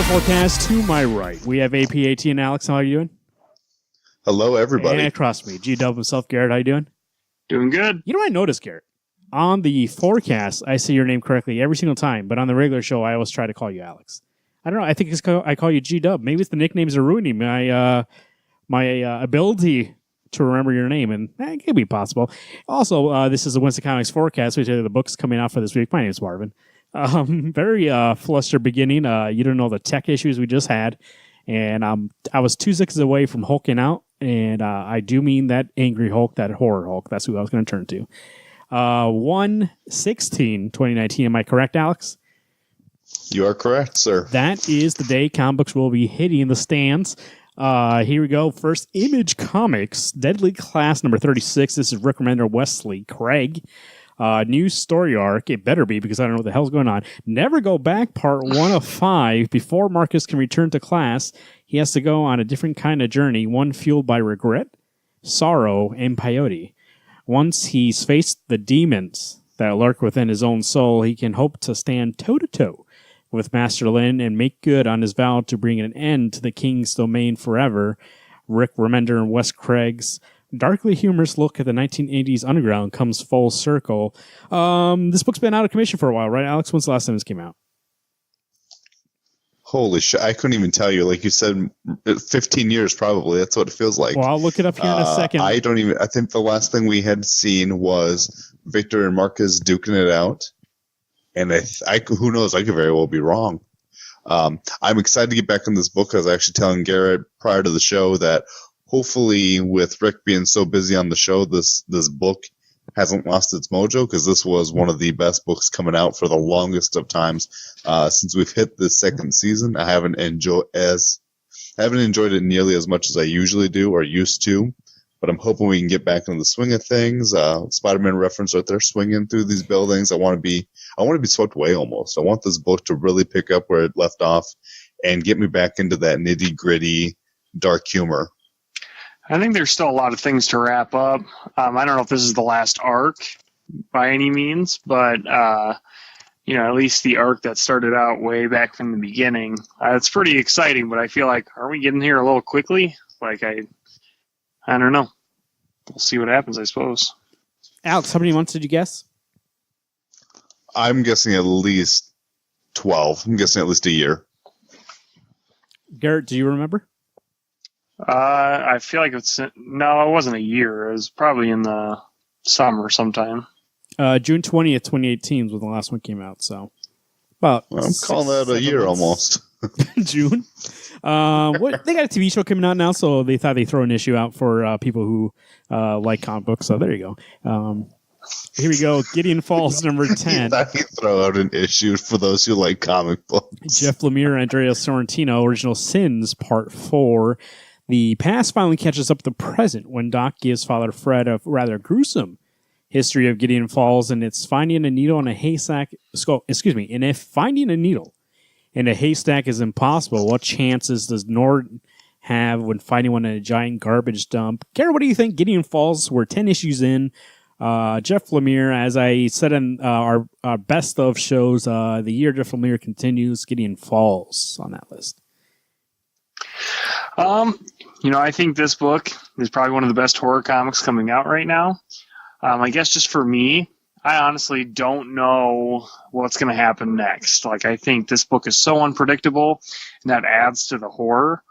weather forecast to my right, we have APAT and Alex. How are you doing? Hello, everybody. And across me, G-Dub himself, Garrett. How you doing? Doing good. You know what I noticed, Garrett? On the forecast, I say your name correctly every single time, but on the regular show, I always try to call you Alex. I don't know. I think I call you G-Dub. Maybe it's the nicknames are ruining my ability to remember your name, and it could be possible. Also, this is the Winston Comics forecast. We tell you the book's coming out for this week. My name's Marvin. Very flustered beginning. You don't know the tech issues we just had, and I was 2 seconds away from hulking out, and I do mean that angry Hulk, that horror Hulk. That's who I was going to turn to. 1/16/2019. Am I correct, Alex? You are correct, sir. That is the day comic books will be hitting the stands. Here we go. First, Image Comics, Deadly Class number 36. This is Rick Remender, Wesley Craig. New story arc. It better be because I don't know what the hell's going on. Never Go Back, part 1 of 5. Before Marcus can return to class, he has to go on a different kind of journey, one fueled by regret, sorrow, and peyote. Once he's faced the demons that lurk within his own soul, he can hope to stand toe-to-toe with Master Lin and make good on his vow to bring an end to the King's domain forever. Rick Remender and Wes Craig's darkly humorous look at the 1980s underground comes full circle. This book's been out of commission for a while, right, Alex? When's the last time this came out? Holy shit. I couldn't even tell you. Like you said, 15 years probably. That's what it feels like. Well, I'll look it up here in a second. I think the last thing we had seen was Victor and Marcus duking it out. And who knows? I could very well be wrong. I'm excited to get back in this book. I was actually telling Garrett prior to the show that hopefully with Rick being so busy on the show, this book hasn't lost its mojo, because this was one of the best books coming out for the longest of times. Since we've hit the second season, I haven't enjoyed it nearly as much as I usually do or used to. But I'm hoping we can get back into the swing of things. Spider-Man reference right there, swinging through these buildings. I want to be swept away almost. I want this book to really pick up where it left off and get me back into that nitty-gritty dark humor. I think there's still a lot of things to wrap up. I don't know if this is the last arc by any means, but at least the arc that started out way back from the beginning. It's pretty exciting, but I feel like, are we getting here a little quickly? I don't know. We'll see what happens, I suppose. Alex, how many months did you guess? I'm guessing at least 12. I'm guessing at least a year. Garrett, do you remember? I feel like it wasn't a year. It was probably in the summer sometime. June 20th, 2018 was when the last one came out. So about I'm calling that a year almost. June. They got a TV show coming out now, so they thought they'd throw an issue out for people who like comic books. So there you go. Here we go. Gideon Falls, number 10. I can throw out an issue for those who like comic books. Jeff Lemire, Andrea Sorrentino, Original Sins, Part 4. The past finally catches up with the present when Doc gives Father Fred a rather gruesome history of Gideon Falls, and it's finding a needle in a haystack. And if finding a needle in a haystack is impossible, what chances does Norton have when finding one in a giant garbage dump? Garrett, what do you think? Gideon Falls, we're 10 issues in. Jeff Lemire, as I said in our best of shows, the year Jeff Lemire continues. Gideon Falls on that list. I think this book is probably one of the best horror comics coming out right now. I guess just for me, I honestly don't know what's going to happen next. I think this book is so unpredictable, and that adds to the horror.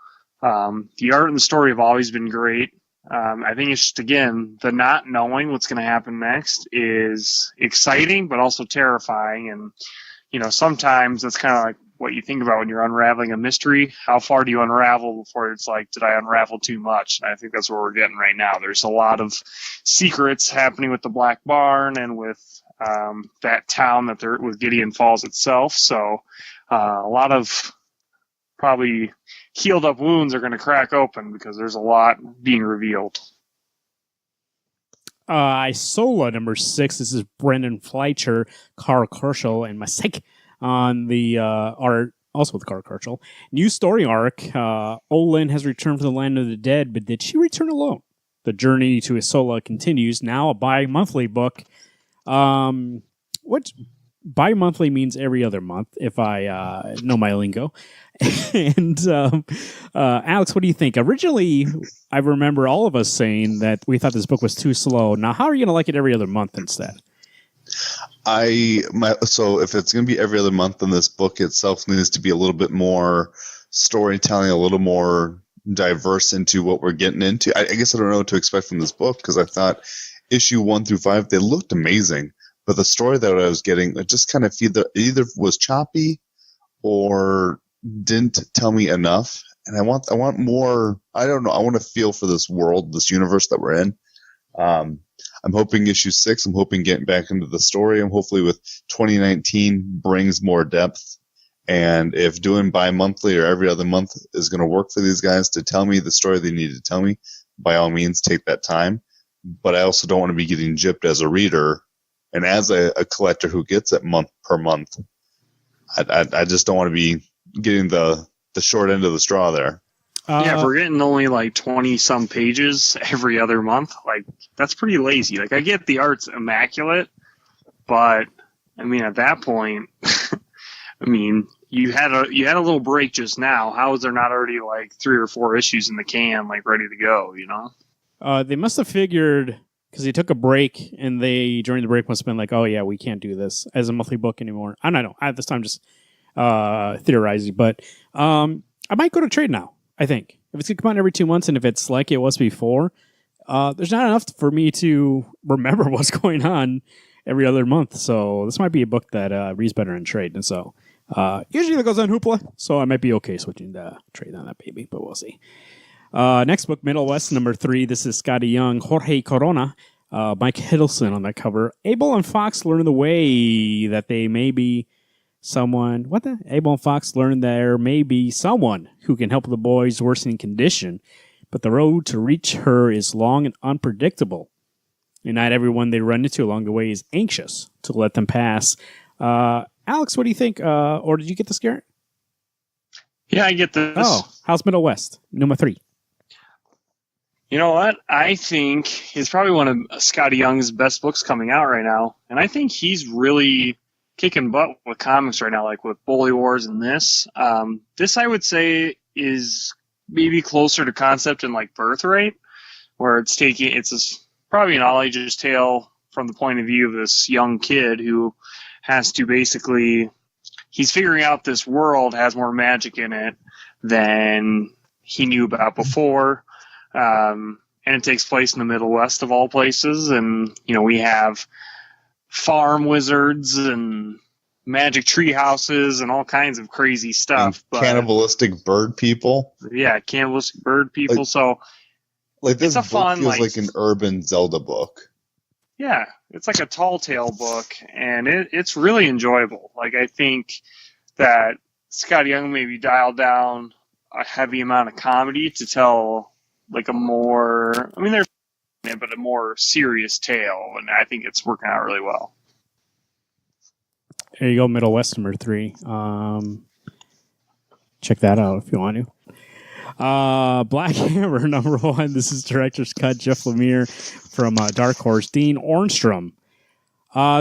The art and the story have always been great. I think it's just, again, the not knowing what's going to happen next is exciting, but also terrifying. And, sometimes that's kind of like what you think about when you're unraveling a mystery. How far do you unravel before it's like, did I unravel too much? And I think that's where we're getting right now. There's a lot of secrets happening with the Black Barn and with that town that they're with Gideon Falls itself. So a lot of probably healed up wounds are going to crack open because there's a lot being revealed. Isola, number 6. This is Brendan Fleischer, Carl Kerschel, and Masek on the art, also with Carl Kerschel. New story arc. Olin has returned from the land of the dead, but did she return alone? The journey to Isola continues, now a bi-monthly book. What bi-monthly means every other month, if I know my lingo. And Alex, what do you think? Originally, I remember all of us saying that we thought this book was too slow. Now, how are you going to like it every other month instead? So if it's going to be every other month, then this book itself needs to be a little bit more storytelling, a little more diverse into what we're getting into. I guess I don't know what to expect from this book because I thought issue 1 through 5 they looked amazing, but the story that I was getting, it just kind of either was choppy or didn't tell me enough. And I want more. I don't know. I want to feel for this world, this universe that we're in. I'm hoping issue 6. I'm hoping getting back into the story. I'm hopefully with 2019 brings more depth. And if doing bi-monthly or every other month is going to work for these guys to tell me the story they need to tell me, by all means, take that time. But I also don't want to be getting gypped as a reader and as a collector who gets it month per month. I just don't want to be getting the short end of the straw there. Yeah, if we're getting only like 20-some pages every other month, like that's pretty lazy. Like I get the art's immaculate, but I mean at that point, I mean you had a little break just now. How is there not already like 3 or 4 issues in the can, like ready to go? You know, they must have figured because he took a break, and they during the break must have been like, "Oh yeah, we can't do this as a monthly book anymore." I don't know. At this time, just theorizing, but I might go to trade now. I think if it's going to come out every 2 months and if it's like it was before, there's not enough for me to remember what's going on every other month. So this might be a book that reads better in trade. And so usually that goes on Hoopla. So I might be okay switching to trade on that baby, but we'll see. Next book, Middle West, number 3. This is Scotty Young, Jorge Corona, Mike Hiddleston on that cover. Abel and Fox learn the way that they may be Abel and Fox learn there may be someone who can help the boy's worsening condition, but the road to reach her is long and unpredictable. And not everyone they run into along the way is anxious to let them pass. Alex, what do you think? Or did you get this, Garrett? Yeah, I get this. Oh, how's Middle West, number 3? You know what? I think it's probably one of Scotty Young's best books coming out right now. And I think he's really kicking butt with comics right now, like with Bully Wars and this. This, I would say, is maybe closer to concept in like Birthright, where it's probably an all-ages tale from the point of view of this young kid who has to basically, he's figuring out this world has more magic in it than he knew about before. And it takes place in the Middle West of all places. And, you know, we have farm wizards and magic tree houses and all kinds of crazy stuff. And cannibalistic bird people. Yeah, cannibalistic bird people. Like this it's a book fun, feels like an urban Zelda book. Yeah, it's like a tall tale book, and it's really enjoyable. Like I think that Scott Young maybe dialed down a heavy amount of comedy to tell like a more, I mean, there's but a more serious tale, and I think it's working out really well. There you go, Middle West number 3. Check that out if you want to. Black Hammer number 1. This is director's cut. Jeff Lemire from Dark Horse. Dean Ornstrom.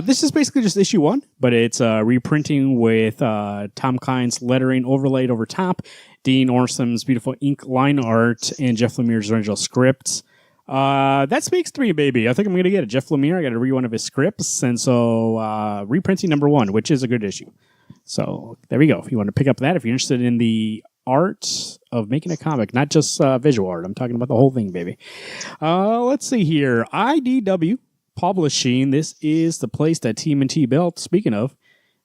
This is basically just issue 1, but it's reprinting with Tom Klein's lettering overlaid over top, Dean Ornstrom's beautiful ink line art, and Jeff Lemire's original scripts. That speaks to me, baby. I think I'm going to get it. Jeff Lemire, I got to read one of his scripts, and so reprinting number 1, which is a good issue. So there we go. If you want to pick up that, if you're interested in the art of making a comic, not just visual art. I'm talking about the whole thing, baby. Let's see here. IDW Publishing. This is the place that TMNT built. Speaking of,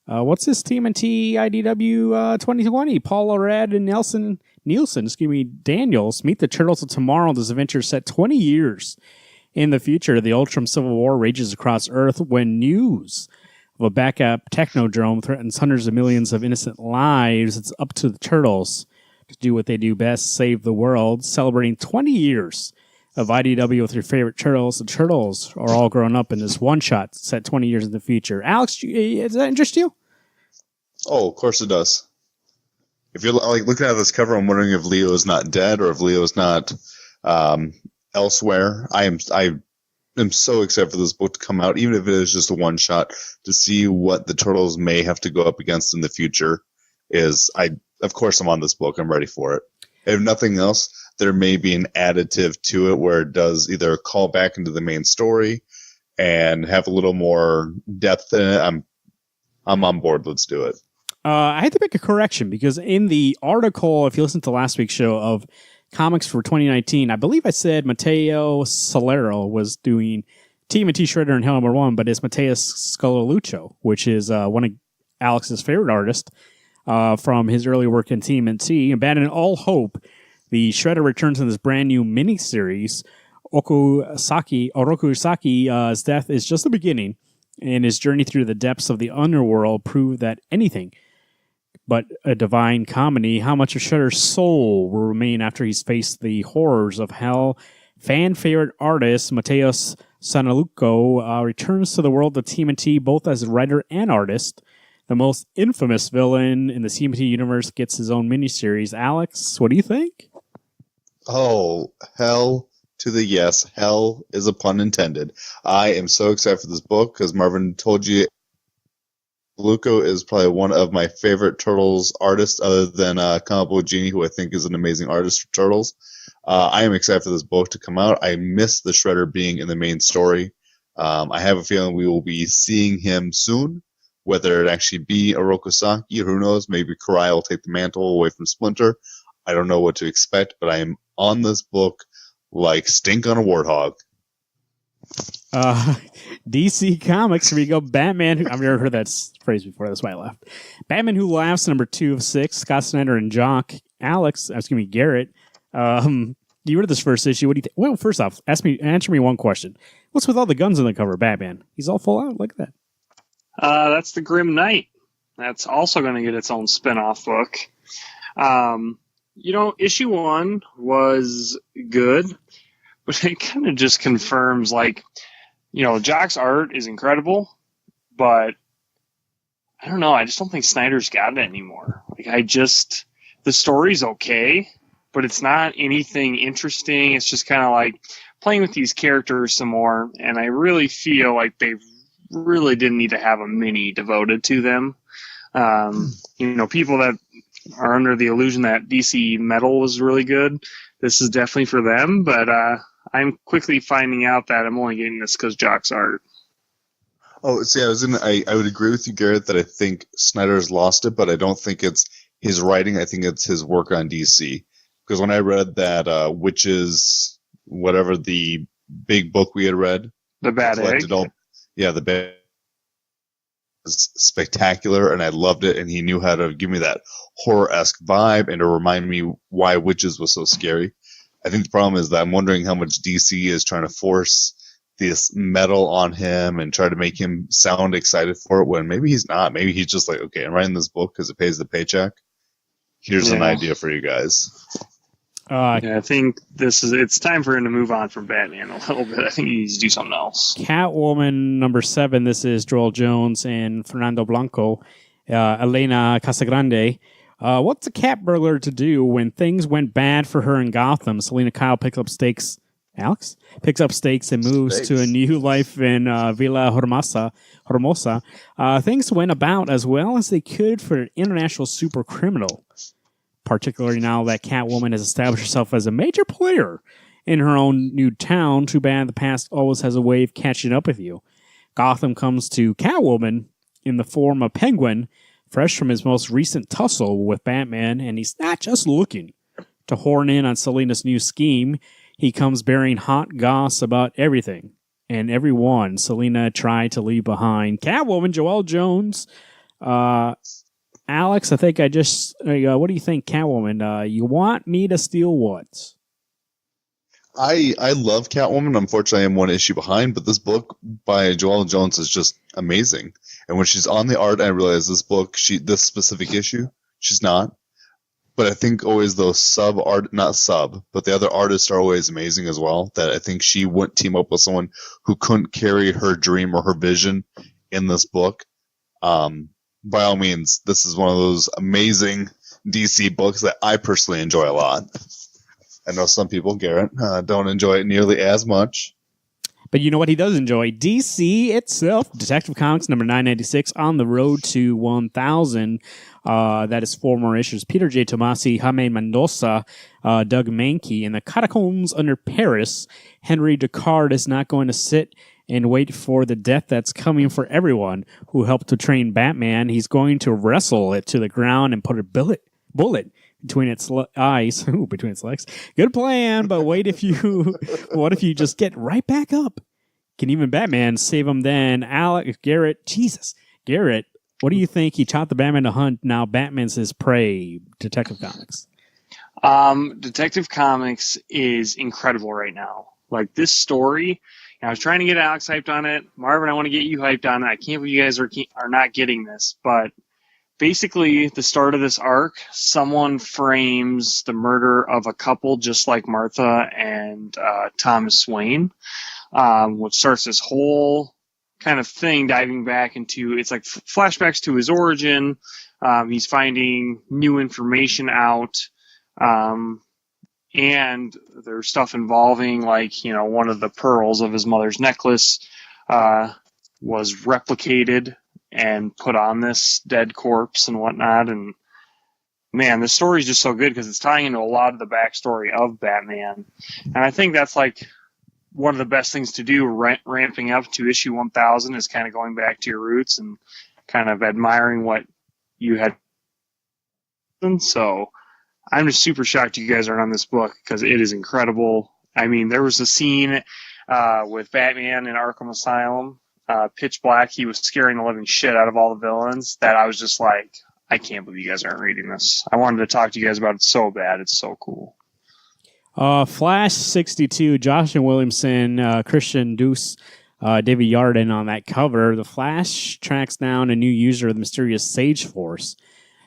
what's this TMNT IDW 2020? Paul Rudd and Nielsen, Daniels meet the Turtles of Tomorrow. This adventure is set 20 years in the future. The Ultram Civil War rages across Earth when news of a backup technodrome threatens hundreds of millions of innocent lives. It's up to the Turtles to do what they do best, save the world. Celebrating 20 years of IDW with your favorite Turtles. The Turtles are all grown up in this one-shot set 20 years in the future. Alex, does that interest you? Oh, of course it does. If you're like looking at this cover, I'm wondering if Leo is not dead or if Leo is not elsewhere. I am so excited for this book to come out, even if it is just a one shot, to see what the Turtles may have to go up against in the future. I of course I'm on this book. I'm ready for it. If nothing else, there may be an additive to it where it does either call back into the main story and have a little more depth in it. I'm on board. Let's do it. I had to make a correction because in the article, if you listen to last week's show of comics for 2019, I believe I said Matteo Salguero was doing TMNT Shredder and Hell number 1, but it's Mateus Scalaluccio, which is one of Alex's favorite artists from his early work in TMNT. And Abandoning All Hope, the Shredder returns in this brand new miniseries. Orokusaki's death is just the beginning, and his journey through the depths of the underworld proved that anything but a divine comedy, how much of Shredder's soul will remain after he's faced the horrors of hell. Fan favorite artist Mateus Sanaluco returns to the world of TMNT both as writer and artist. The most infamous villain in the TMNT universe gets his own miniseries. Alex, what do you think? Oh, hell to the yes. Hell is a pun intended. I am so excited for this book because Marvin told you Luco is probably one of my favorite Turtles artists other than Comic Book Genie, who I think is an amazing artist for Turtles. I am excited for this book to come out. I miss the Shredder being in the main story. I have a feeling we will be seeing him soon, whether it actually be Orokusaki or who knows, maybe Karai will take the mantle away from Splinter. I don't know what to expect, but I am on this book like stink on a warthog. DC Comics, here we go. Batman, I've never heard that phrase before, that's why I laughed. Batman Who Laughs, number 2 of 6, Scott Snyder and Jock. Alex, excuse me, Garrett. You read this first issue. What do you think? Well, first off, answer me one question. What's with all the guns on the cover, Batman? He's all full out, look at that. That's the Grim Knight. That's also going to get its own spin-off book. Issue 1 was good, but it kind of just confirms, Jock's art is incredible, but I don't know. I just don't think Snyder's got it anymore. The story's okay, but it's not anything interesting. It's just kind of like playing with these characters some more, and I really feel like they really didn't need to have a mini devoted to them. People that are under the illusion that DC Metal was really good, this is definitely for them, but I'm quickly finding out that I'm only getting this because Jock's art. Oh, see, I would agree with you, Garrett, that I think Snyder's lost it, but I don't think it's his writing. I think it's his work on DC. Because when I read that Witches, whatever the big book we had read, The Bad Egg. The Bad was spectacular, and I loved it, and he knew how to give me that horror-esque vibe and to remind me why Witches was so scary. I think the problem is that I'm wondering how much DC is trying to force this metal on him and try to make him sound excited for it when maybe he's not. Maybe he's just like, okay, I'm writing this book because it pays the paycheck. Here's an idea for you guys. I think it's time for him to move on from Batman a little bit. I think he needs to do something else. Catwoman, number 7. This is Joel Jones and Fernando Blanco. Elena Casagrande. What's a cat burglar to do when things went bad for her in Gotham? Selena Kyle picks up stakes. Alex picks up stakes and moves to a new life in Villa Hermosa. Things went about as well as they could for an international super criminal, particularly now that Catwoman has established herself as a major player in her own new town. Too bad the past always has a way of catching up with you. Gotham comes to Catwoman in the form of Penguin, fresh from his most recent tussle with Batman, and he's not just looking to horn in on Selena's new scheme. He comes bearing hot goss about everything and everyone Selena tried to leave behind. Catwoman, Joelle Jones. Alex, I think what do you think, Catwoman? You want me to steal what? I love Catwoman. Unfortunately, I'm one issue behind, but this book by Joelle Jones is just amazing. And when she's on the art, I realize this specific issue, she's not. But I think always those but the other artists are always amazing as well. That I think she wouldn't team up with someone who couldn't carry her dream or her vision in this book. By all means, this is one of those amazing DC books that I personally enjoy a lot. I know some people, Garrett, don't enjoy it nearly as much. But you know what he does enjoy? DC itself, Detective Comics number 996, On the Road to 1000. That is 4 more issues. Peter J. Tomasi, Jaime Mendoza, Doug Mankey. In the Catacombs under Paris, Henry Ducard is not going to sit and wait for the death that's coming for everyone who helped to train Batman. He's going to wrestle it to the ground and put a bullet between its eyes. Ooh, between its legs. Good plan, but what if you just get right back up? Can even Batman save him then? Garrett, what do you think? He taught the Batman to hunt. Now Batman's his prey. Detective Comics. Detective Comics is incredible right now. Like this story, I was trying to get Alex hyped on it. Marvin, I want to get you hyped on it. I can't believe you guys are not getting this. But basically, the start of this arc, someone frames the murder of a couple just like Martha and Thomas Wayne, which starts this whole kind of thing diving back into, it's like flashbacks to his origin. He's finding new information out. And there's stuff involving, like, one of the pearls of his mother's necklace was replicated and put on this dead corpse and whatnot. And man, the story is just so good because it's tying into a lot of the backstory of Batman. And I think that's like one of the best things to do, ramping up to issue 1000, is kind of going back to your roots and kind of admiring what you had. And so I'm just super shocked you guys aren't on this book because it is incredible. I mean, there was a scene with Batman in Arkham Asylum, pitch black. He was scaring the living shit out of all the villains that I was just like, I can't believe you guys aren't reading this. I wanted to talk to you guys about it so bad. It's so cool. Flash 62, Josh and Williamson, Christian Deuce, David Yarden on that cover. The Flash tracks down a new user of the mysterious Sage Force,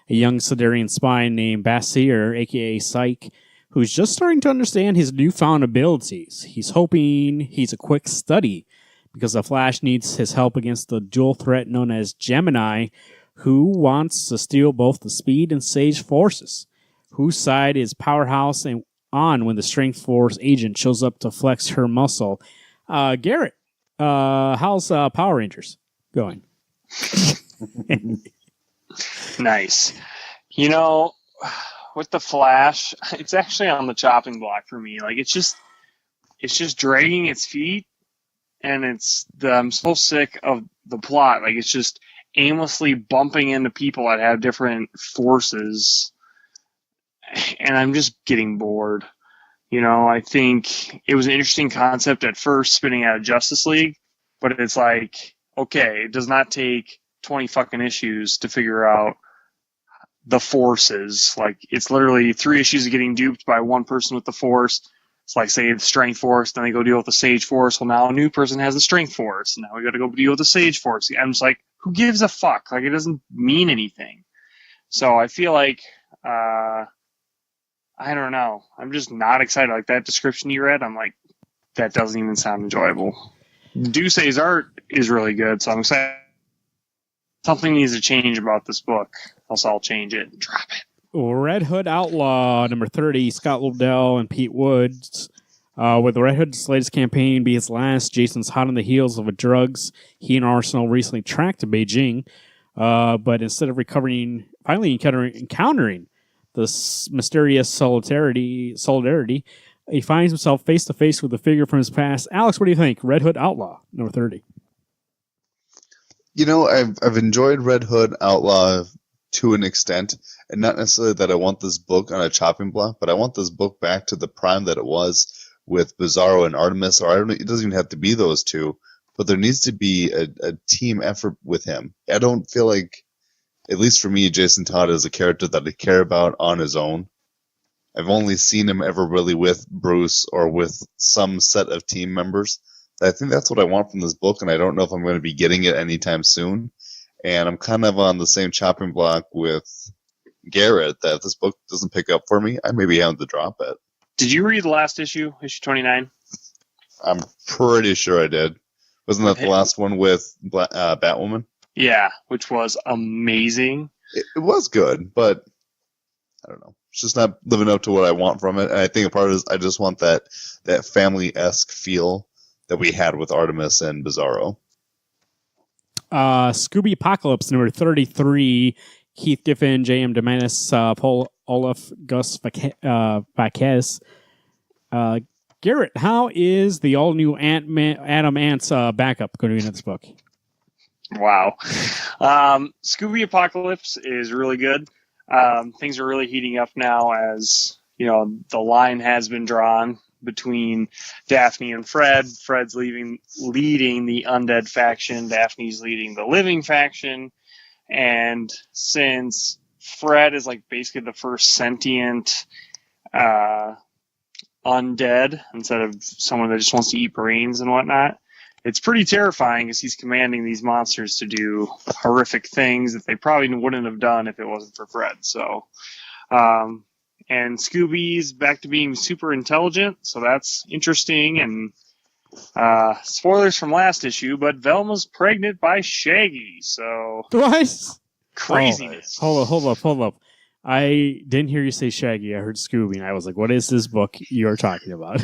a young Sidarian spy named Basir, a.k.a. Psyche, who's just starting to understand his newfound abilities. He's hoping he's a quick study because the Flash needs his help against the dual threat known as Gemini, who wants to steal both the Speed and Sage forces. Whose side is Powerhouse and on when the Strength Force agent shows up to flex her muscle? Garrett, how's Power Rangers going? Nice. With the Flash, it's actually on the chopping block for me. Like it's just dragging its feet, and I'm so sick of the plot. Like it's just aimlessly bumping into people that have different forces, and I'm just getting bored. I think it was an interesting concept at first, spinning out of Justice League, but it's like, okay, it does not take 20 fucking issues to figure out the forces. Like it's literally 3 issues of getting duped by one person with the Force. It's like, say, the Strength Force, then they go deal with the Sage Force. Well, now a new person has the Strength Force. Now we got to go deal with the Sage Force. I'm just like, who gives a fuck? Like, it doesn't mean anything. So I feel like, I don't know. I'm just not excited. Like that description you read, I'm like, that doesn't even sound enjoyable. Duce's art is really good, so I'm excited. Something needs to change about this book, else I'll change it and drop it. Red Hood Outlaw, number 30, Scott Lobdell and Pete Woods. With the Red Hood's latest campaign be his last, Jason's hot on the heels of a drugs he and Arsenal recently tracked to Beijing. But instead of finally encountering this mysterious solidarity, he finds himself face-to-face with a figure from his past. Alex, what do you think? Red Hood Outlaw, number 30. I've enjoyed Red Hood Outlaw to an extent, and not necessarily that I want this book on a chopping block, but I want this book back to the prime that it was with Bizarro and Artemis, or it doesn't even have to be those two, but there needs to be a team effort with him. I don't feel like, at least for me, Jason Todd is a character that I care about on his own. I've only seen him ever really with Bruce or with some set of team members. I think that's what I want from this book, and I don't know if I'm going to be getting it anytime soon. And I'm kind of on the same chopping block with Garrett, that if this book doesn't pick up for me, I may be having to drop it. Did you read the last issue 29? I'm pretty sure I did. Wasn't that the last one with Batwoman? Yeah, which was amazing. It was good, but I don't know. It's just not living up to what I want from it. And I think a part of it is I just want that family-esque feel that we had with Artemis and Bizarro. Scooby Apocalypse number 33. Keith Giffen, J.M. Dominus, Paul Olaf, Gus Vaquez. Garrett, how is the all-new Adam Ant's backup going to be in this book? Wow. Scooby Apocalypse is really good. Things are really heating up now as, the line has been drawn between Daphne and Fred. Fred's leading the undead faction. Daphne's leading the living faction. And since Fred is like basically the first sentient undead instead of someone that just wants to eat brains and whatnot, it's pretty terrifying because he's commanding these monsters to do horrific things that they probably wouldn't have done if it wasn't for Fred. So, and Scooby's back to being super intelligent, so that's interesting. And spoilers from last issue, but Velma's pregnant by Shaggy, so what? Craziness. Oh, hold up. I didn't hear you say Shaggy. I heard Scooby, and I was like, what is this book you're talking about?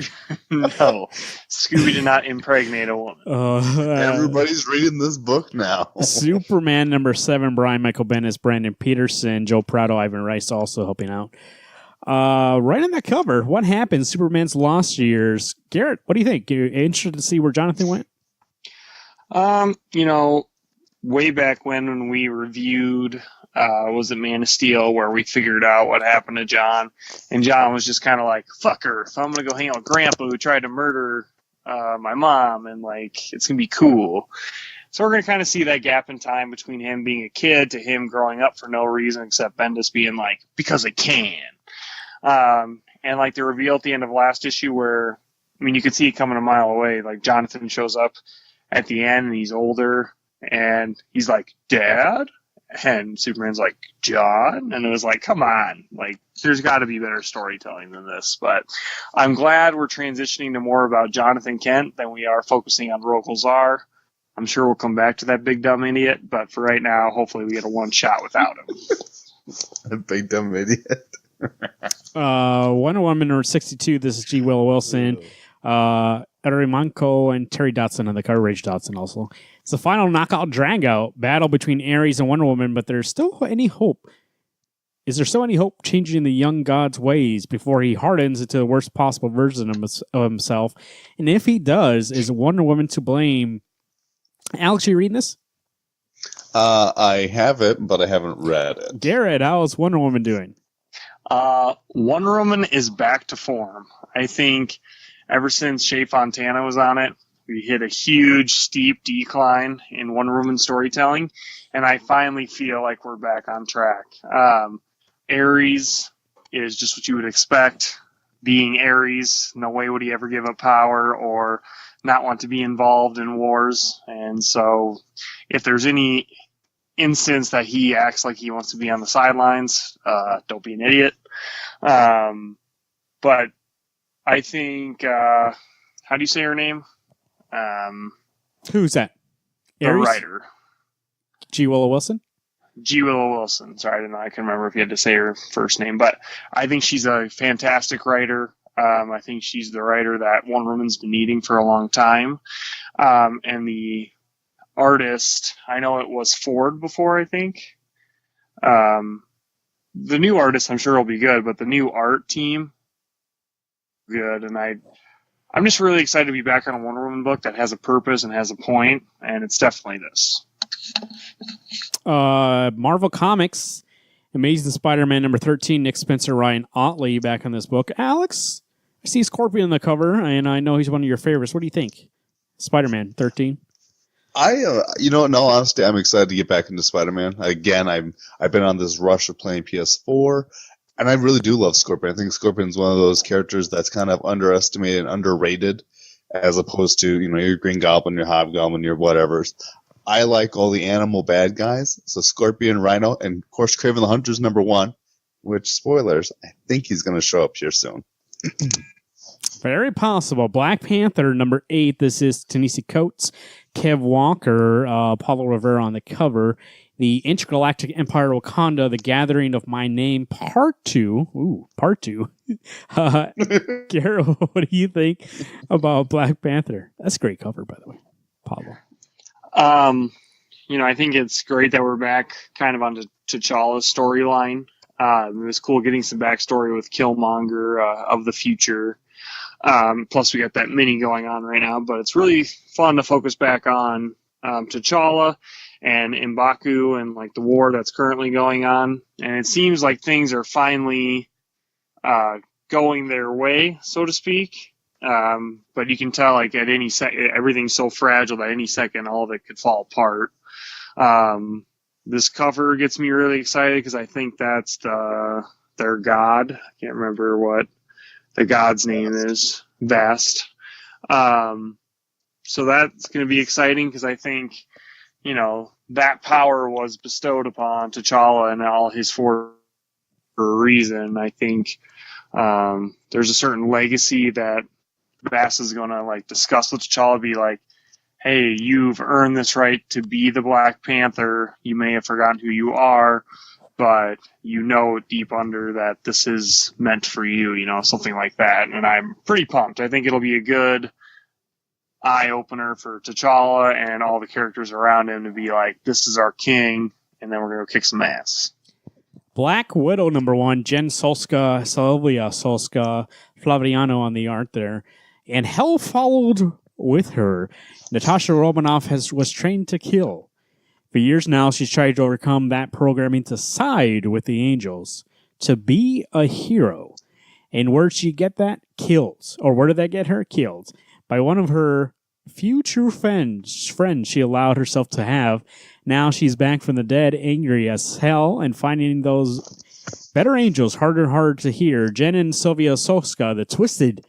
No, Scooby did not impregnate a woman. Everybody's reading this book now. Superman number 7, Brian Michael Bendis, Brandon Peterson, Joe Prado, Ivan Rice also helping out. Right on that cover, what happened? Superman's lost years. Garrett, what do you think? You're interested to see where Jonathan went? Way back when we reviewed was it Man of Steel, where we figured out what happened to John, and John was just kind of like, fuck her, so I'm gonna go hang out with Grandpa who tried to murder my mom, and like it's gonna be cool. So we're gonna kind of see that gap in time between him being a kid to him growing up for no reason except Bendis being like, because I can. And like the reveal at the end of last issue where, you could see it coming a mile away, like Jonathan shows up at the end and he's older and he's like, Dad? And Superman's like, John? And it was like, come on, like there's got to be better storytelling than this. But I'm glad we're transitioning to more about Jonathan Kent than we are focusing on Rogol Zar. I'm sure we'll come back to that big dumb idiot, but for right now, hopefully we get a one shot without him. A big dumb idiot. Wonder Woman number 62. This is G. Willow Wilson, Manco, and Terry Dotson on the cover. Rage Dotson also. It's the final knockout drag-out battle between Ares and Wonder Woman, but there's still any hope. Is there still any hope changing the young god's ways before he hardens into the worst possible version of himself? And if he does, is Wonder Woman to blame? Alex, you reading this? I have it, but I haven't read it. Garrett, how is Wonder Woman doing? Wonder Woman is back to form. I think ever since Shea Fontana was on it, we hit a huge, steep decline in Wonder Woman storytelling, and I finally feel like we're back on track. Ares is just what you would expect. Being Ares, no way would he ever give up power or not want to be involved in wars. And so if there's any instance that he acts like he wants to be on the sidelines, don't be an idiot. But I think, how do you say her name? Who's that? The Ares? writer. G. Willow Wilson? G. Willow Wilson. Sorry, I didn't know. I can remember if you had to say her first name, but I think she's a fantastic writer. I think she's the writer that Wonder Woman's been needing for a long time. And the artist, I know it was Ford before, I think. The new artist, I'm sure will be good, but the new art team, good. And I'm just really excited to be back on a Wonder Woman book that has a purpose and has a point, and it's definitely this. Marvel Comics, Amazing Spider-Man number 13, Nick Spencer, Ryan Otley back on this book. Alex, I see Scorpion on the cover, and I know he's one of your favorites. What do you think? Spider-Man 13? In all honesty, I'm excited to get back into Spider-Man. Again, I've been on this rush of playing PS4, and I really do love Scorpion. I think Scorpion's one of those characters that's kind of underestimated and underrated, as opposed to, your Green Goblin, your Hobgoblin, your whatevers. I like all the animal bad guys, so Scorpion, Rhino, and of course Kraven the Hunter's number 1, which, spoilers, I think he's going to show up here soon. Very possible. Black Panther number 8, this is Ta-Nehisi Coates, Kev Walker, Paulo Rivera on the cover. The Intergalactic Empire Wakanda, The Gathering of My Name, Part 2. Ooh, Part 2. Garrett, what do you think about Black Panther? That's a great cover, by the way, Pablo. I think it's great that we're back kind of on T'Challa's storyline. It was cool getting some backstory with Killmonger of the future. Plus, we got that mini going on right now, but it's really fun to focus back on T'Challa and M'Baku and like the war that's currently going on. And it seems like things are finally going their way, so to speak. But you can tell like at any second, everything's so fragile that any second all of it could fall apart. This cover gets me really excited because I think that's their god. I can't remember what the god's name is. Vast. So that's going to be exciting because I think, that power was bestowed upon T'Challa and all his for a reason. I think there's a certain legacy that Vast is going to like discuss with T'Challa, be like, hey, you've earned this right to be the Black Panther. You may have forgotten who you are, but deep under that this is meant for you, something like that. And I'm pretty pumped. I think it'll be a good eye-opener for T'Challa and all the characters around him to be like, this is our king, and then we're going to kick some ass. Black Widow #1, Jen Solska, Sylvia Solska, Flaviano on the art there. And hell followed with her. Natasha Romanoff was trained to kill. For years now, she's tried to overcome that programming to side with the angels, to be a hero. And where did she get that? Killed. Or where did that get her? Killed. By one of her few true friends she allowed herself to have. Now she's back from the dead, angry as hell, and finding those better angels harder and harder to hear. Jen and Sylvia Solska, the twisted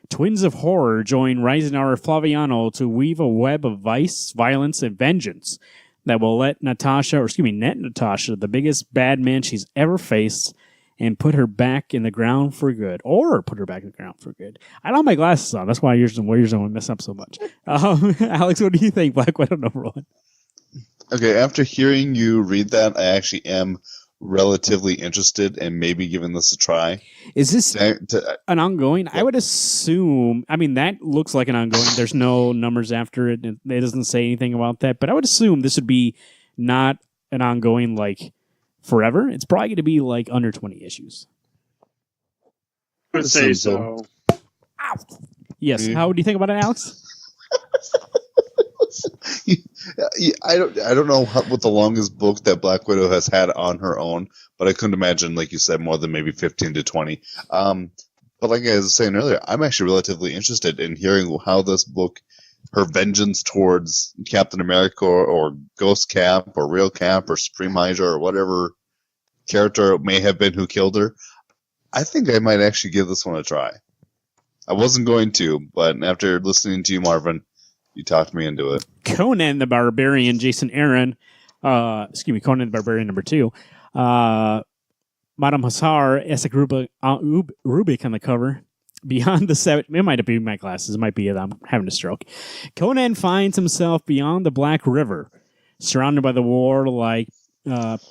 twins of horror, join Rising Hour Flaviano to weave a web of vice, violence, and vengeance that will net Natasha, the biggest bad man she's ever faced, and put her back in the ground for good. Or put her back in the ground for good. I don't have my glasses on. That's why yours don't mess up so much. Alex, what do you think, Black Widow #1? Okay, after hearing you read that, I actually am relatively interested in maybe giving this a try. Is this an ongoing? Yeah. I would assume, that looks like an ongoing. There's no numbers after it. It doesn't say anything about that, but I would assume this would be not an ongoing like forever. It's probably going to be like under 20 issues. I would say so. Ow. Yes. Yeah. How do you think about it, Alex? I don't know what the longest book that Black Widow has had on her own, but I couldn't imagine, like you said, more than maybe 15 to 20. But like I was saying earlier, I'm actually relatively interested in hearing how this book, her vengeance towards Captain America or Ghost Cap or Real Cap or Supreme Hydra or whatever character it may have been who killed her. I think I might actually give this one a try. I wasn't going to, but after listening to you, Marvin, you talked me into it. Conan the Barbarian, Jason Aaron. Conan the Barbarian #2. Madame Hussar, Essex Rubik on the cover. Beyond the seven, it might be my glasses. It might be that I'm having a stroke. Conan finds himself beyond the Black River, surrounded by the warlike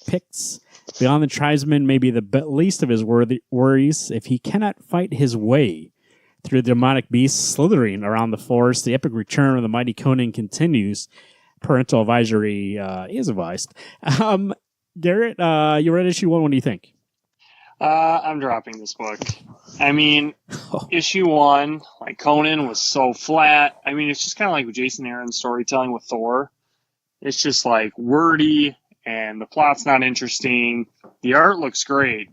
Picts. Beyond the tribesmen may be the least of his worries if he cannot fight his way through the demonic beasts slithering around the forest. The epic return of the mighty Conan continues. Parental advisory is advised. Garrett, you read issue 1. What do you think? I'm dropping this book. Issue 1, like Conan was so flat. It's just kind of like Jason Aaron's storytelling with Thor. It's just like wordy, and the plot's not interesting. The art looks great,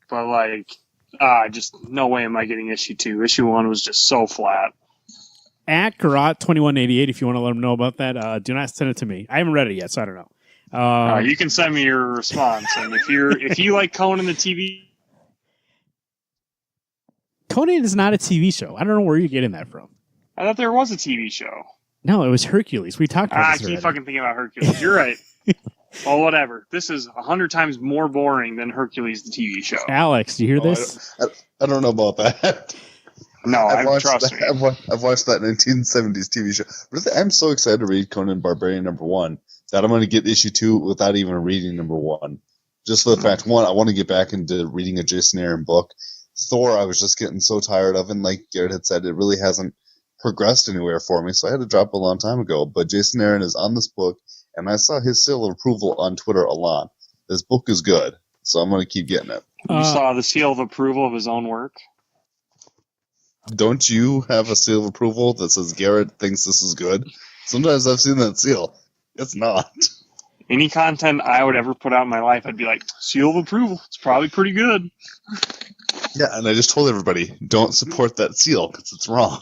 but just no way am I getting issue 2. Issue 1 was just so flat. At Karat 2188, if you want to let them know about that, do not send it to me. I haven't read it yet, so I don't know. You can send me your response, and if you like Conan the TV, Conan is not a TV show. I don't know where you're getting that from. I thought there was a TV show. No, it was Hercules. We talked about this. I keep fucking thinking about Hercules. You're right. Well, whatever. This is 100 times more boring than Hercules, the TV show. Alex, do you hear this? I don't know about that. No, trust me. I've watched that 1970s TV show. I'm so excited to read Conan Barbarian #1. that I'm going to get issue 2 without even reading number 1. Just for the fact, 1, I want to get back into reading a Jason Aaron book. Thor, I was just getting so tired of, and like Garrett had said, it really hasn't progressed anywhere for me, so I had to drop it a long time ago. But Jason Aaron is on this book, and I saw his seal of approval on Twitter a lot. This book is good, so I'm going to keep getting it. You saw the seal of approval of his own work? Don't you have a seal of approval that says Garrett thinks this is good? Sometimes I've seen that seal. It's not. Any content I would ever put out in my life, I'd be like, seal of approval. It's probably pretty good. Yeah, and I just told everybody, don't support that seal because it's wrong.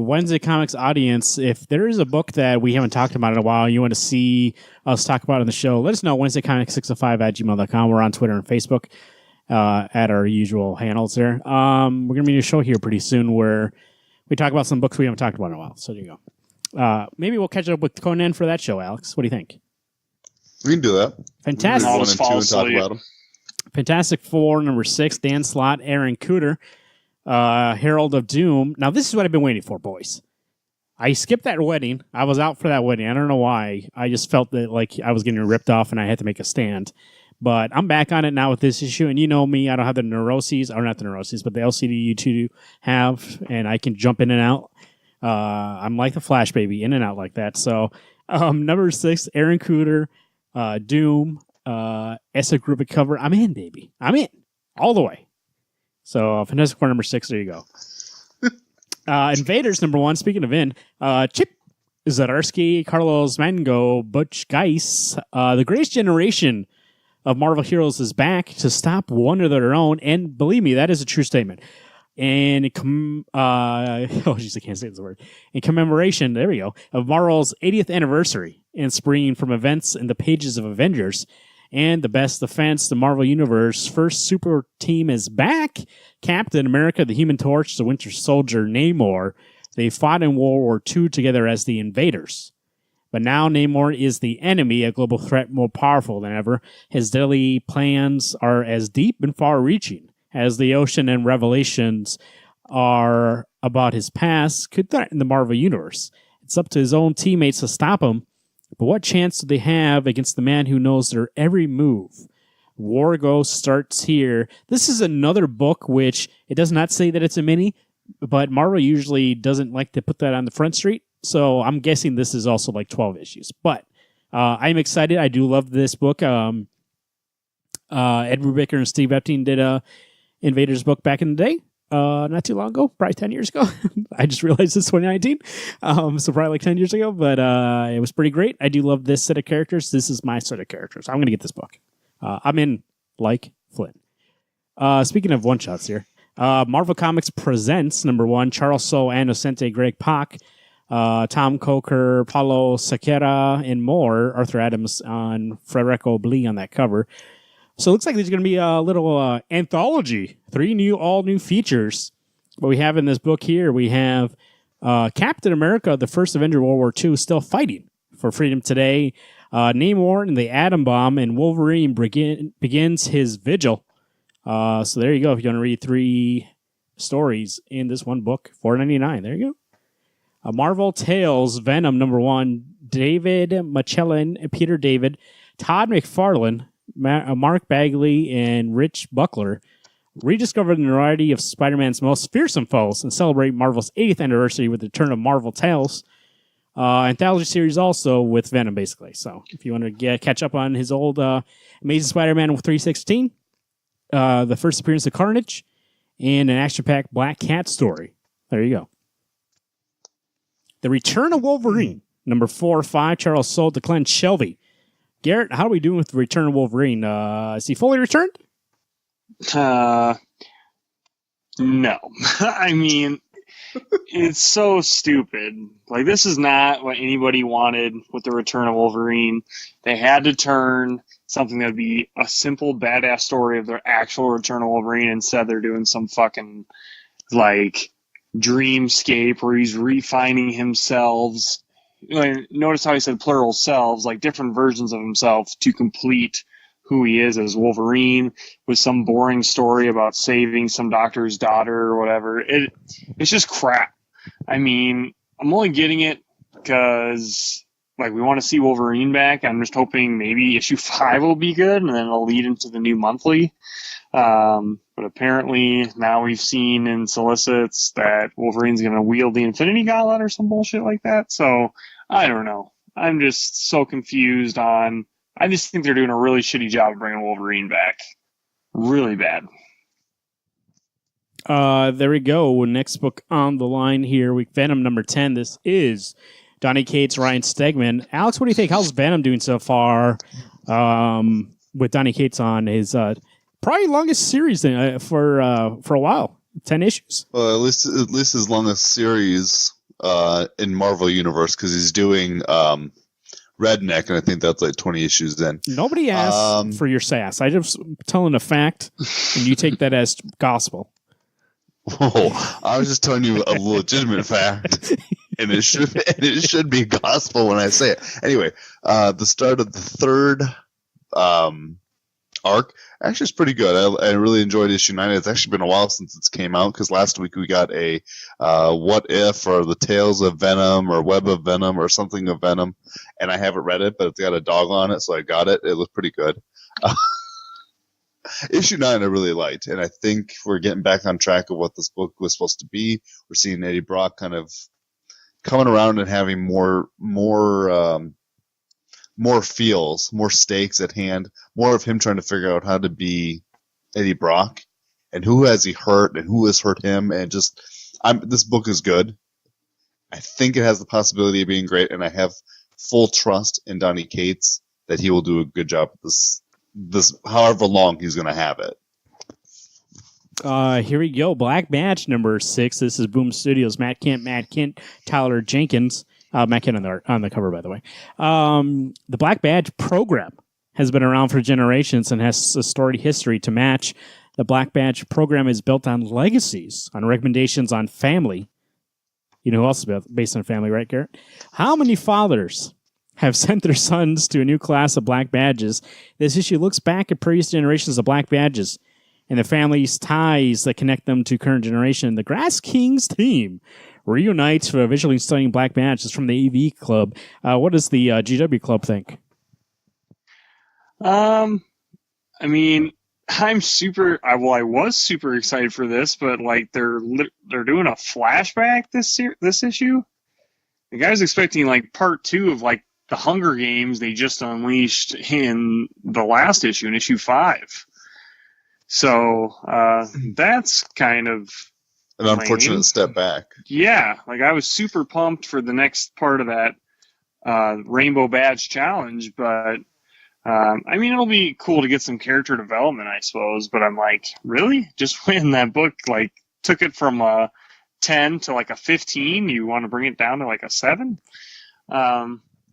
Wednesday Comics audience, if there is a book that we haven't talked about in a while, you want to see us talk about on the show, let us know. WednesdayComics605@gmail.com. We're on Twitter and Facebook at our usual handles there. We're going to be doing a show here pretty soon where we talk about some books we haven't talked about in a while. So there you go. Maybe we'll catch up with Conan for that show, Alex. What do you think? We can do that. Fantastic. Read 1 and 2 and talk about them. Fantastic Four, number 6, Dan Slott, Aaron Cooter, Herald of Doom. Now, this is what I've been waiting for, boys. I skipped that wedding. I was out for that wedding. I don't know why. I just felt that like I was getting ripped off and I had to make a stand. But I'm back on it now with this issue. And you know me, I don't have the neuroses, or not the neuroses, but the LCD you two have, and I can jump in and out. I'm like the Flash baby, in and out like that. So, number 6, Aaron Cooter, Doom, Essa Group cover. I'm in, baby. I'm in all the way. So Fantastic Four number 6. There you go. Invaders number 1. Speaking of Chip Zdarsky, Carlos Mango, Butch Geis. The greatest generation of Marvel heroes is back to stop one of their own, and believe me, that is a true statement. And I can't say this word. In commemoration, there we go, of Marvel's 80th anniversary, and springing from events in the pages of Avengers and the best defense, the Marvel Universe first super team is back. Captain America, the Human Torch, the Winter Soldier, Namor. They fought in World War II together as the Invaders. But now Namor is the enemy, a global threat more powerful than ever. His deadly plans are as deep and far-reaching as the ocean, and revelations are about his past could threaten the Marvel Universe. It's up to his own teammates to stop him, but what chance do they have against the man who knows their every move? War Ghost starts here. This is another book which, it does not say that it's a mini, but Marvel usually doesn't like to put that on the front street, so I'm guessing this is also like 12 issues. But I'm excited. I do love this book. Ed Brubaker and Steve Epting did a Invaders book back in the day, not too long ago, probably 10 years ago. I just realized it's 2019, so probably like 10 years ago, but it was pretty great. I do love this set of characters. This is my set of characters. I'm going to get this book. I'm in like Flynn. Speaking of one-shots here, Marvel Comics presents, number 1, Charles Soule, Innocente, Greg Pak, Tom Coker, Paulo Sequeira, and more. Arthur Adams on Federico Blee on that cover. So it looks like there's going to be a little anthology, 3 all new features. What we have in this book here, we have Captain America, the first Avenger of World War II, still fighting for freedom today. Namor and the Atom Bomb, and Wolverine begins his vigil. So there you go. If you want to read 3 stories in this one book, $4.99. There you go. Marvel Tales, Venom, number 1, David Machellan, Peter David, Todd McFarlane, Mark Bagley, and Rich Buckler rediscover the variety of Spider-Man's most fearsome foes and celebrate Marvel's 80th anniversary with the return of Marvel Tales. Anthology series also with Venom, basically. So if you want to catch up on his old Amazing Spider-Man 316, the first appearance of Carnage, and an action-packed Black Cat story. There you go. The Return of Wolverine, number 4, 5, Charles Soule, Declan Shelby. Garrett, how are we doing with the Return of Wolverine? Is he fully returned? No. I mean, it's so stupid. Like, this is not what anybody wanted with the Return of Wolverine. They had to turn something that would be a simple, badass story of their actual Return of Wolverine. Instead, they're doing some fucking, like, dreamscape where he's refining himself. Notice how he said plural selves, like different versions of himself to complete who he is as Wolverine, with some boring story about saving some doctor's daughter or whatever. It's just crap. I mean, I'm only getting it because we want to see Wolverine back. I'm just hoping maybe issue 5 will be good, and then it'll lead into the new monthly. But apparently now we've seen in solicits that Wolverine's going to wield the Infinity Gauntlet or some bullshit like that. So I don't know. I'm just so confused on. I just think they're doing a really shitty job of bringing Wolverine back. Really bad. There we go. Next book on the line here. Venom number 10. This is Donny Cates, Ryan Stegman. Alex, what do you think? How's Venom doing so far with Donny Cates on his probably longest series for a while? 10 issues. Well, at least his longest series in Marvel Universe, because he's doing Redneck, and I think that's like 20 issues in. Nobody asked for your sass. I just telling a fact, and you take that as gospel. Oh, I was just telling you a legitimate fact, and it should be gospel when I say it. Anyway, the start of the third arc actually is pretty good. I really enjoyed issue 9. It's actually been a while since it's came out, because last week we got a What If, or the Tales of Venom, or Web of Venom, or something of Venom, and I haven't read it, but it's got a dog on it, so I got it. It looked pretty good. Issue 9 I really liked, and I think we're getting back on track of what this book was supposed to be. We're seeing Eddie Brock kind of coming around and having more feels, more stakes at hand, more of him trying to figure out how to be Eddie Brock, and who has he hurt and who has hurt him, and just this book is good. I think it has the possibility of being great, and I have full trust in Donny Cates that he will do a good job with this however long he's going to have it. Here we go. Black Badge number 6. This is Boom Studios. Matt Kent, Tyler Jenkins. Matt Kent on the cover, by the way. The Black Badge program has been around for generations and has a storied history to match. The Black Badge program is built on legacies, on recommendations, on family. You know who else is based on family, right, Garrett? How many fathers have sent their sons to a new class of Black Badges? This issue looks back at previous generations of Black Badges and the family's ties that connect them to current generation. The Grass Kings team reunites for visually stunning Black Badges from the AV Club. What does the GW Club think? I mean, I was super excited for this, but like they're doing a flashback this issue. The guy's expecting like part 2 of like the Hunger Games they just unleashed in the last issue, in issue 5. So that's kind of an unfortunate step back. Yeah, like I was super pumped for the next part of that Rainbow Badge challenge, but I mean, it'll be cool to get some character development, I suppose. But I'm like, really? Just when that book like took it from a 10 to like a 15, you want to bring it down to like a 7?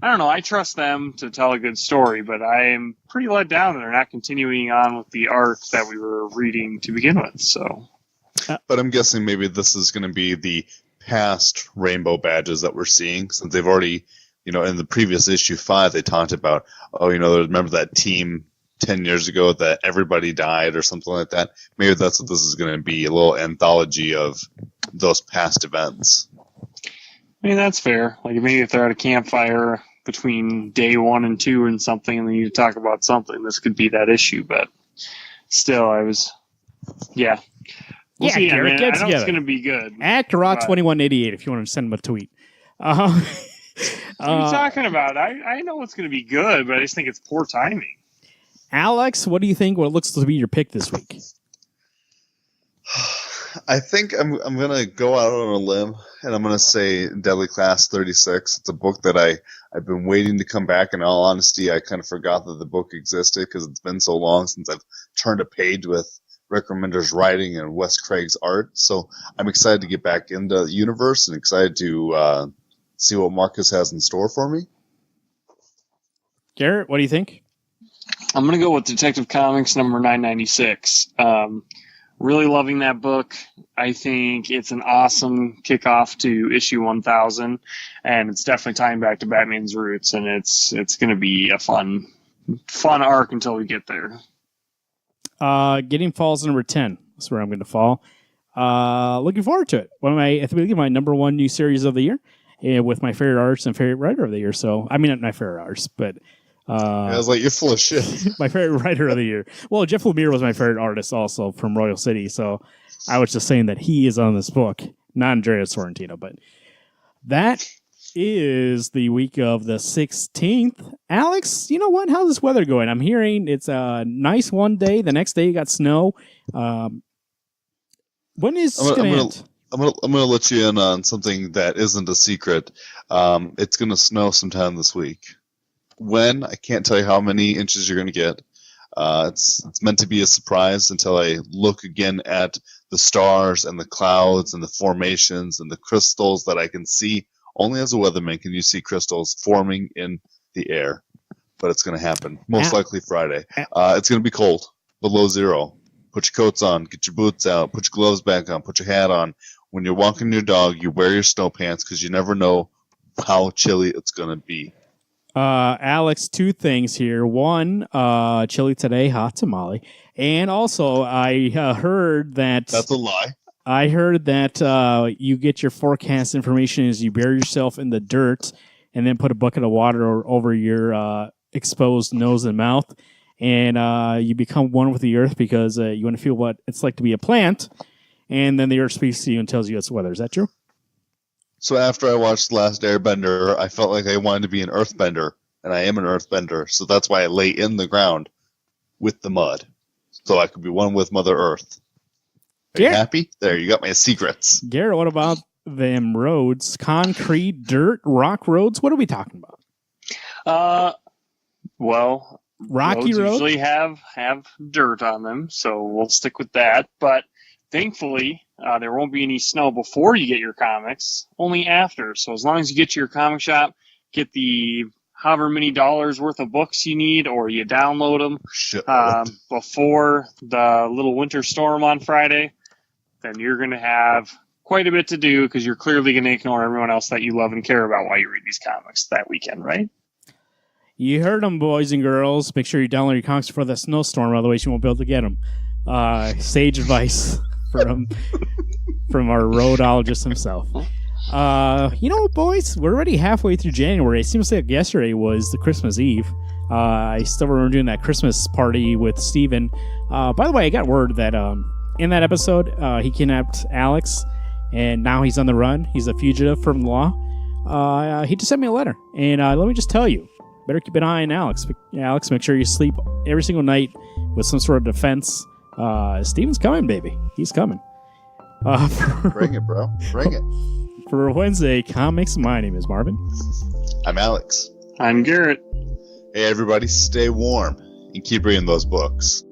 I don't know. I trust them to tell a good story, but I'm pretty let down that they're not continuing on with the arc that we were reading to begin with. So, but I'm guessing maybe this is going to be the past Rainbow Badges that we're seeing, since they've already, in the previous issue 5, they talked about, remember that team 10 years ago that everybody died or something like that. Maybe that's what this is going to be, a little anthology of those past events. I mean, that's fair. Like maybe if they're at a campfire between day 1 and 2 and something, and then you talk about something, this could be that issue. But still, We'll see. Garrett, I know it's going to be good. At Raw2188 if you want to send him a tweet. What are you talking about? I know it's going to be good, but I just think it's poor timing. Alex, what do you think? What looks to be your pick this week? I think I'm going to go out on a limb, and I'm going to say Deadly Class 36. It's a book that I've been waiting to come back. In all honesty, I kind of forgot that the book existed because it's been so long since I've turned a page with Rick Remender's writing and Wes Craig's art. So I'm excited to get back into the universe and excited to see what Marcus has in store for me. Garrett, what do you think? I'm going to go with Detective Comics number 996. Really loving that book. I think it's an awesome kickoff to issue 1000, and it's definitely tying back to Batman's roots, and it's going to be a fun arc until we get there. Getting Falls number 10. That's where I'm going to fall. Looking forward to it. I believe my number 1 new series of the year. with my favorite artist and favorite writer of the year. So, I mean, not my favorite artist, but I was like, you're full of shit. my favorite writer of the year. Well, Jeff Lemire was my favorite artist also from Royal City. So I was just saying that he is on this book, not Andrea Sorrentino. But that is the week of the 16th. Alex, you know what? How's this weather going? I'm hearing it's a nice one day. The next day you got snow. When is this going to end? I'm gonna let you in on something that isn't a secret. It's gonna snow sometime this week. When, I can't tell you how many inches you're gonna get. It's meant to be a surprise until I look again at the stars and the clouds and the formations and the crystals that I can see. Only as a weatherman can you see crystals forming in the air. But it's gonna happen. Most likely Friday. It's gonna be cold, below zero. Put your coats on, get your boots out, put your gloves back on, put your hat on. When you're walking your dog, you wear your snow pants because you never know how chilly it's going to be. Alex, two things here. One, chilly today, hot tamale. And also, I heard that... That's a lie. I heard that you get your forecast information as you bury yourself in the dirt and then put a bucket of water over your exposed nose and mouth. And you become one with the earth because you want to feel what it's like to be a plant. And then the earth speaks to you and tells you it's weather. Is that true? So after I watched The Last Airbender, I felt like I wanted to be an earthbender. And I am an earthbender. So that's why I lay in the ground with the mud. So I could be one with Mother Earth. Are you happy? There, you got my secrets. Garrett, what about them roads? Concrete, dirt, rock roads? What are we talking about? Well... Rocky roads usually have dirt on them, so we'll stick with that. But thankfully, there won't be any snow before you get your comics, only after. So as long as you get to your comic shop, get the however many dollars worth of books you need, or you download them before the little winter storm on Friday, then you're going to have quite a bit to do because you're clearly going to ignore everyone else that you love and care about while you read these comics that weekend, right? You heard them, boys and girls. Make sure you download your comics before that snowstorm, otherwise you won't be able to get them. Sage advice from our roadologist himself. You know what, boys? We're already halfway through January. It seems like yesterday was the Christmas Eve. I still remember doing that Christmas party with Steven. By the way, I got word that in that episode, he kidnapped Alex, and now he's on the run. He's a fugitive from the law. He just sent me a letter, and let me just tell you, better keep an eye on Alex. Alex, make sure you sleep every single night with some sort of defense. Steven's coming, baby. He's coming. Bring it, bro. Bring it. For Wednesday Comics, my name is Marvin. I'm Alex. I'm Garrett. Hey, everybody, stay warm and keep reading those books.